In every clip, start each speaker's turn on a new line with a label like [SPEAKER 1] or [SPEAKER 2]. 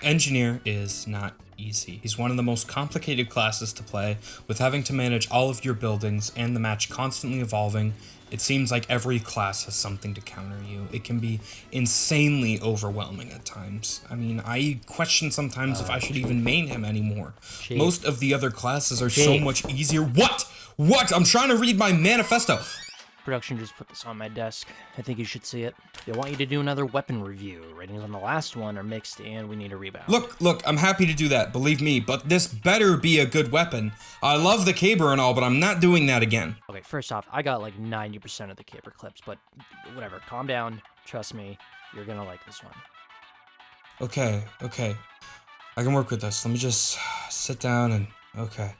[SPEAKER 1] Engineer is not easy. He's one of the most complicated classes to play, with having to manage all of your buildings and the match constantly evolving. It seems like every class has something to counter you. It can be insanely overwhelming at times. I mean, I question sometimes if I should even main him anymore. Most of the other classes are so much easier. What? I'm trying to read my manifesto.
[SPEAKER 2] Production just put this on my desk. I think you should see it. They want you to do another weapon review. Ratings on the last one are mixed and we need a rebound.
[SPEAKER 1] Look, I'm happy to do that, believe me, but this better be a good weapon. I love the caber and all, but I'm not doing that again.
[SPEAKER 2] Okay, first off, I got like 90% of the caber clips, but whatever, calm down. Trust me, you're gonna like this one.
[SPEAKER 1] Okay. I can work with this. Let me just sit down and, okay.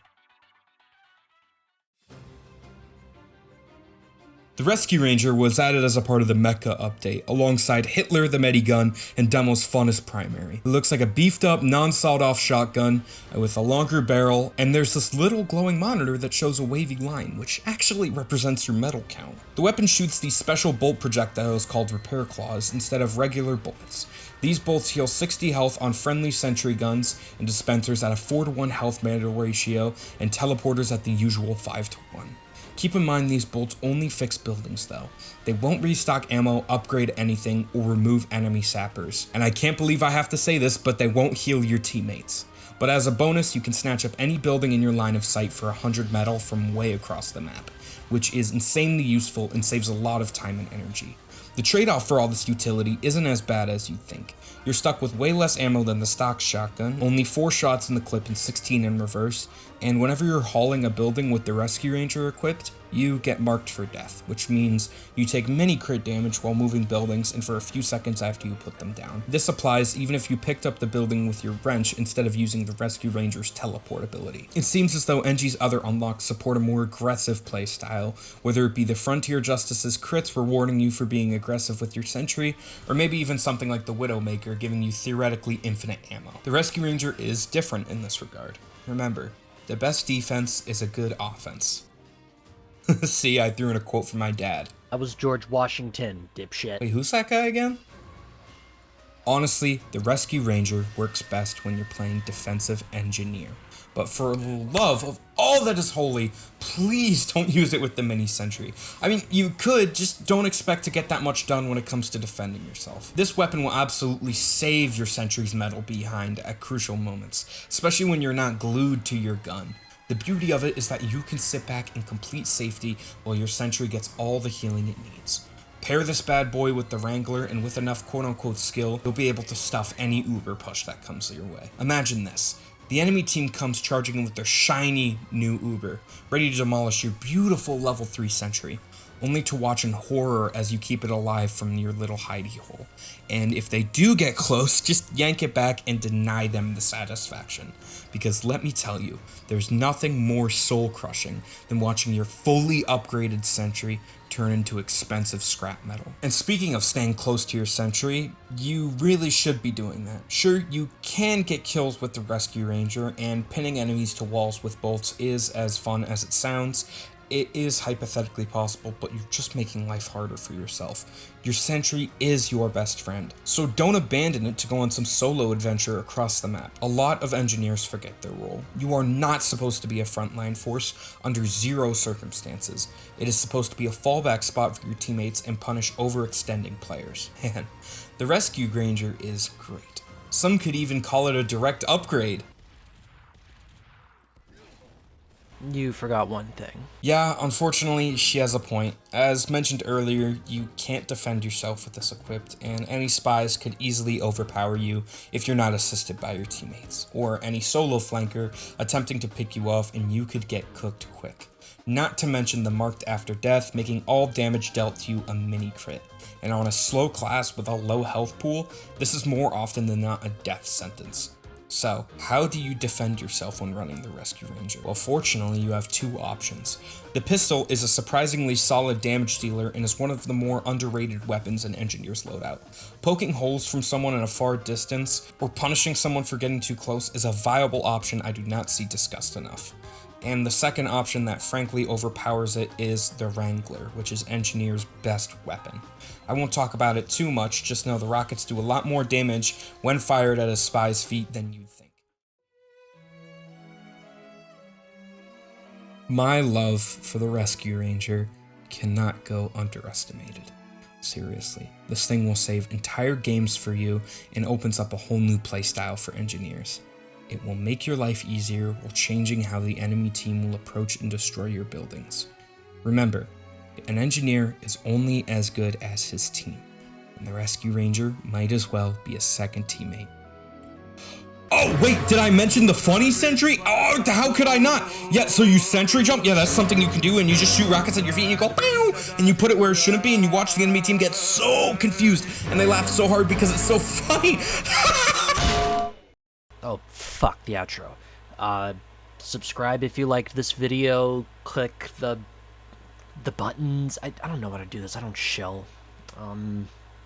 [SPEAKER 1] The Rescue Ranger was added as a part of the Mecha update, alongside Hitler the Medigun and Demo's funnest primary. It looks like a beefed up, non-sawed-off shotgun with a longer barrel, and there's this little glowing monitor that shows a wavy line, which actually represents your metal count. The weapon shoots these special bolt projectiles called repair claws instead of regular bullets. These bolts heal 60 health on friendly sentry guns and dispensers at a 4-to-1 health metal ratio, and teleporters at the usual 5-to-1. Keep in mind these bolts only fix buildings though. They won't restock ammo, upgrade anything, or remove enemy sappers. And I can't believe I have to say this, but they won't heal your teammates. But as a bonus, you can snatch up any building in your line of sight for 100 metal from way across the map, which is insanely useful and saves a lot of time and energy. The trade-off for all this utility isn't as bad as you'd think. You're stuck with way less ammo than the stock shotgun, only 4 shots in the clip and 16 in reverse, and whenever you're hauling a building with the Rescue Ranger equipped, you get marked for death, which means you take many crit damage while moving buildings and for a few seconds after you put them down. This applies even if you picked up the building with your wrench instead of using the Rescue Ranger's teleport ability. It seems as though NG's other unlocks support a more aggressive playstyle, whether it be the Frontier Justice's crits rewarding you for being aggressive with your sentry, or maybe even something like the Widowmaker giving you theoretically infinite ammo. The Rescue Ranger is different in this regard. Remember, the best defense is a good offense. See, I threw in a quote from my dad.
[SPEAKER 2] I was George Washington, dipshit.
[SPEAKER 1] Wait, who's that guy again? Honestly, the Rescue Ranger works best when you're playing defensive engineer. But for the love of all that is holy, please don't use it with the mini sentry. I mean, you could, just don't expect to get that much done when it comes to defending yourself. This weapon will absolutely save your sentry's metal behind at crucial moments, especially when you're not glued to your gun. The beauty of it is that you can sit back in complete safety while your sentry gets all the healing it needs. Pair this bad boy with the Wrangler, and with enough quote-unquote skill, you'll be able to stuff any uber push that comes your way. Imagine this. The enemy team comes charging in with their shiny new Uber, ready to demolish your beautiful level 3 sentry, only to watch in horror as you keep it alive from your little hidey hole. And if they do get close, just yank it back and deny them the satisfaction. Because let me tell you, there's nothing more soul-crushing than watching your fully upgraded sentry turn into expensive scrap metal. And speaking of staying close to your sentry, you really should be doing that. Sure, you can get kills with the Rescue Ranger, and pinning enemies to walls with bolts is as fun as it sounds. It is hypothetically possible, but you're just making life harder for yourself. Your sentry is your best friend, so don't abandon it to go on some solo adventure across the map. A lot of engineers forget their role. You are not supposed to be a frontline force under zero circumstances. It is supposed to be a fallback spot for your teammates and punish overextending players. Man, the Rescue Ranger is great. Some could even call it a direct upgrade.
[SPEAKER 2] You forgot one thing.
[SPEAKER 1] Yeah, unfortunately, she has a point. As mentioned earlier, you can't defend yourself with this equipped, and any spies could easily overpower you if you're not assisted by your teammates, or any solo flanker attempting to pick you off, and you could get cooked quick. Not to mention the marked after death, making all damage dealt to you a mini crit. And on a slow class with a low health pool, this is more often than not a death sentence. So, how do you defend yourself when running the Rescue Ranger? Well, fortunately, you have 2 options. The pistol is a surprisingly solid damage dealer and is one of the more underrated weapons an engineer's loadout. Poking holes from someone at a far distance, or punishing someone for getting too close is a viable option I do not see discussed enough. And the second option that frankly overpowers it is the Wrangler, which is Engineer's best weapon. I won't talk about it too much, just know the rockets do a lot more damage when fired at a spy's feet than you'd think. My love for the Rescue Ranger cannot go underestimated. Seriously, this thing will save entire games for you and opens up a whole new playstyle for engineers. It will make your life easier while changing how the enemy team will approach and destroy your buildings. Remember, an engineer is only as good as his team, and the Rescue Ranger might as well be a second teammate. Oh, wait, did I mention the funny sentry? Oh, how could I not? Yeah, so you sentry jump? Yeah, that's something you can do, and you just shoot rockets at your feet, and you go, pow, and you put it where it shouldn't be, and you watch the enemy team get so confused, and they laugh so hard because it's so funny.
[SPEAKER 2] Oh, fuck the outro. Subscribe if you liked this video. Click the buttons. I don't know how to do this. I don't shell.